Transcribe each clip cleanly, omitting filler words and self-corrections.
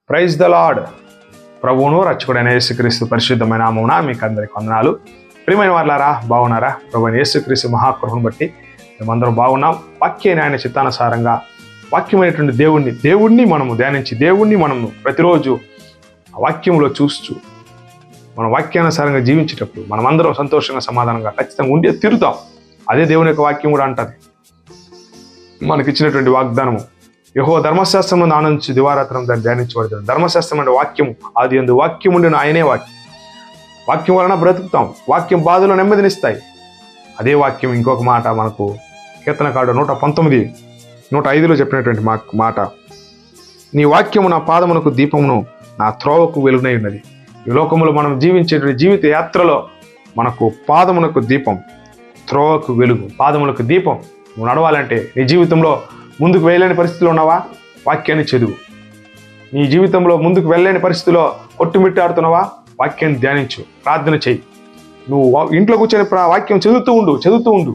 Praise the lord. ప్రభువును రక్షకుడైన యేసుక్రీస్తు పరిశుద్ధమైన నామమున మీకు అందరికి వందనాలు. ప్రియమైన వారులారా, బాగున్నారా? ప్రభువైన యేసుక్రీస్తు మహాకృపను బట్టి మేమందరం బాగున్నాం. వాక్యాన్ని ఆయన చిత్తానుసారంగా వాక్యమైనటువంటి దేవుణ్ణి మనము ధ్యానించి దేవుణ్ణి మనము ప్రతిరోజు వాక్యంలో చూస్తూ మన వాక్యానుసారంగా జీవించేటప్పుడు మనమందరం సంతోషంగా సమాధానంగా ఖచ్చితంగా ఉండే తిరుగుతాం. అదే దేవుని యొక్క వాక్యం కూడా అంటది. మనకిచ్చినటువంటి వాగ్దానము, యెహోవా ధర్మశాస్త్రం ఆనందించి దివారాత్రం దాన్ని ధ్యానించబడుతుంది. ధర్మశాస్త్రం అంటే వాక్యము, ఆది యందు వాక్యం ఉండిన ఆయనే వాక్యం. వాక్యం వలన బ్రతుకుతాం. వాక్యం బాధలో నెమ్మదినిస్తాయి. అదే వాక్యం ఇంకొక మాట మనకు కీర్తనకారుడు 119:105 చెప్పినటువంటి మాట, నీ వాక్యము నా పాదమునకు దీపమును నా త్రోవకు వెలుగునై ఉన్నది. ఈ లోకములో మనం జీవించేటువంటి జీవిత యాత్రలో మనకు పాదమునకు దీపం, త్రోవకు వెలుగు. పాదములకు దీపం. నువ్వు నడవాలంటే నీ జీవితంలో ముందుకు వెళ్ళలేని పరిస్థితిలో ఉన్నావా? వాక్యాన్ని చదువు. నీ జీవితంలో ముందుకు వెళ్ళలేని పరిస్థితిలో కొట్టుమిట్టాడుతున్నావా? వాక్యాన్ని ధ్యానించు, ప్రార్థన చెయ్యి. నువ్వు ఇంట్లో కూర్చొని వాక్యం చదువుతూ ఉండు.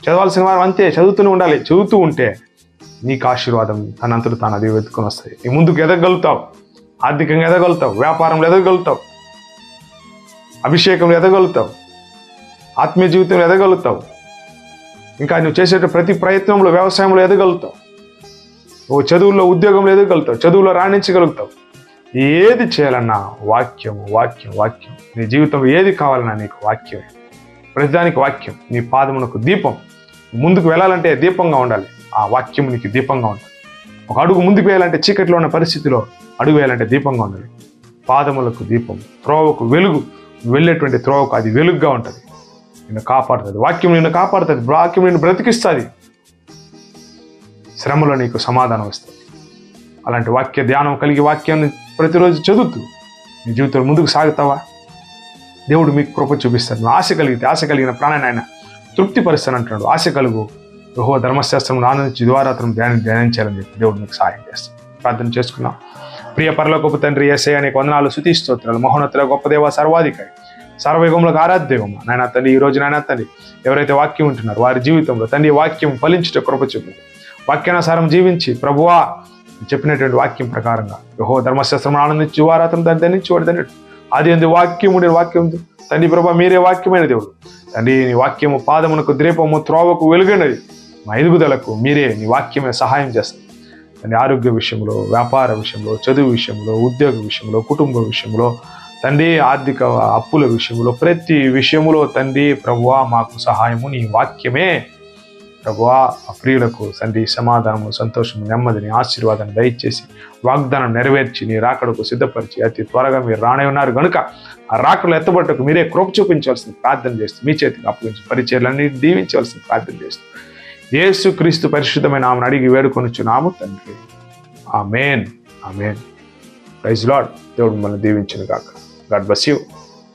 చదవాల్సిన వారు అంతే, చదువుతూనే ఉండాలి. చదువుతూ ఉంటే నీకు ఆశీర్వాదం తనంతట తాను అది వెతుకుని వస్తాయి. నీ ముందుకు ఎదగలుగుతావు, ఆర్థికంగా ఎదగలుగుతావు, వ్యాపారంలో ఎదగలుగుతావు, అభిషేకంలో ఎదగలుగుతావు, ఆత్మీయ జీవితంలో ఎదగలుగుతావు. ఇంకా నువ్వు చేసే ప్రతి ప్రయత్నంలో, వ్యవసాయంలో ఎదగలుగుతావు. నువ్వు చదువుల్లో, ఉద్యోగంలో ఎదగలుగుతావు, చదువులో రాణించగలుగుతావు. ఏది చేయాలన్నా వాక్యం. నీ జీవితంలో ఏది కావాలన్నా నీకు వాక్యమే. ప్రతిదానికి వాక్యం నీ పాదమునకు దీపం. ముందుకు వెళ్ళాలంటే దీపంగా ఉండాలి. ఆ వాక్యం నీకు దీపంగా ఉండాలి. ఒక అడుగు ముందుకు వేయాలంటే చీకట్లో ఉన్న పరిస్థితిలో అడుగు వేయాలంటే దీపంగా ఉండాలి. పాదములకు దీపం, త్రోవకు వెలుగు. వెళ్ళేటువంటి త్రోవకు అది వెలుగుగా ఉంటుంది. నిన్ను కాపాడుతుంది. వాక్యం నిన్ను కాపాడుతుంది. వాక్యం నిన్ను బ్రతికిస్తుంది. శ్రమలో నీకు సమాధానం వస్తుంది. అలాంటి వాక్య ధ్యానం కలిగి వాక్యాన్ని ప్రతిరోజు చదువుతూ నీ జీవితంలో ముందుకు సాగుతావా? దేవుడు మీకు కృప చూపిస్తాడు. ఆశ కలిగిన ప్రాణాన్ని ఆయన తృప్తిపరుస్తాను అంటున్నాడు. ఆశ కలుగు, యెహోవా ధర్మశాస్త్రం ఆనందించి దివారాత్రం ధ్యానించాలని చెప్పి దేవుడు మీకు సహాయం చేస్తాడు. ప్రార్థన చేసుకున్నాం. ప్రియ పరలోకపు తండ్రి యేసయ్య, నీకు వందనాలు, స్తుతి స్తోత్రాలు. మహోన్నతుల గొప్ప దేవ, సర్వాధికారి, సర్వయుగములకు ఆరాధ్యము నాయన తండ్రి, ఈ రోజు నాయన తండ్రి ఎవరైతే వాక్యం ఉంటున్నారో వారి జీవితంలో తండ్రి వాక్యం ఫలించుట కృప చూపింది. వాక్యానుసారం జీవించి ప్రభువా చెప్పినటువంటి వాక్యం ప్రకారంగా యెహోవా ధర్మశాస్త్రం ఆనందించి దివారాత్రం దాన్ని ధ్యానించబడి అది ఎందు వాక్యం ఉండే వాక్యం తండ్రి ప్రభా, మీరే వాక్యమైన దేవుడు తండ్రి. నీ వాక్యము పాదమునకు దీపము, త్రోవకు వెలుగైనది. మా ఎదుగుదలకు మీరే నీ వాక్యమే సహాయం చేస్తుంది తండ్రి. ఆరోగ్య విషయంలో, వ్యాపార విషయంలో, చదువు విషయంలో, ఉద్యోగ విషయంలో, కుటుంబ విషయంలో తండ్రి, ఆర్థిక అప్పుల విషయంలో, ప్రతి విషయంలో తండ్రి ప్రభువా మాకు సహాయము నీ వాక్యమే. ప్రభువా ఆ ప్రియులకు తండ్రి సమాధానము, సంతోషము, నెమ్మదిని, ఆశీర్వాదాన్ని దయచేసి వాగ్దానం నెరవేర్చి నీ రాకడకు సిద్ధపరిచి అతి త్వరగా మీరు రానే ఉన్నారు కనుక ఆ రాకడలో ఎత్తబట్టకు మీరే కృప చూపించవలసింది ప్రార్థన చేస్తూ మీ చేతికి అప్పగించి పరిచర్లన్నీ దీవించవలసింది ప్రార్థన చేస్తూ యేసుక్రీస్తు పరిశుద్ధమైన నామమున అడిగి వేడుకొనుచున్నాము తండ్రి. ఆమేన్. Praise lord. దేవుడు మిమ్మల్ని దీవించును గాక. God bless you.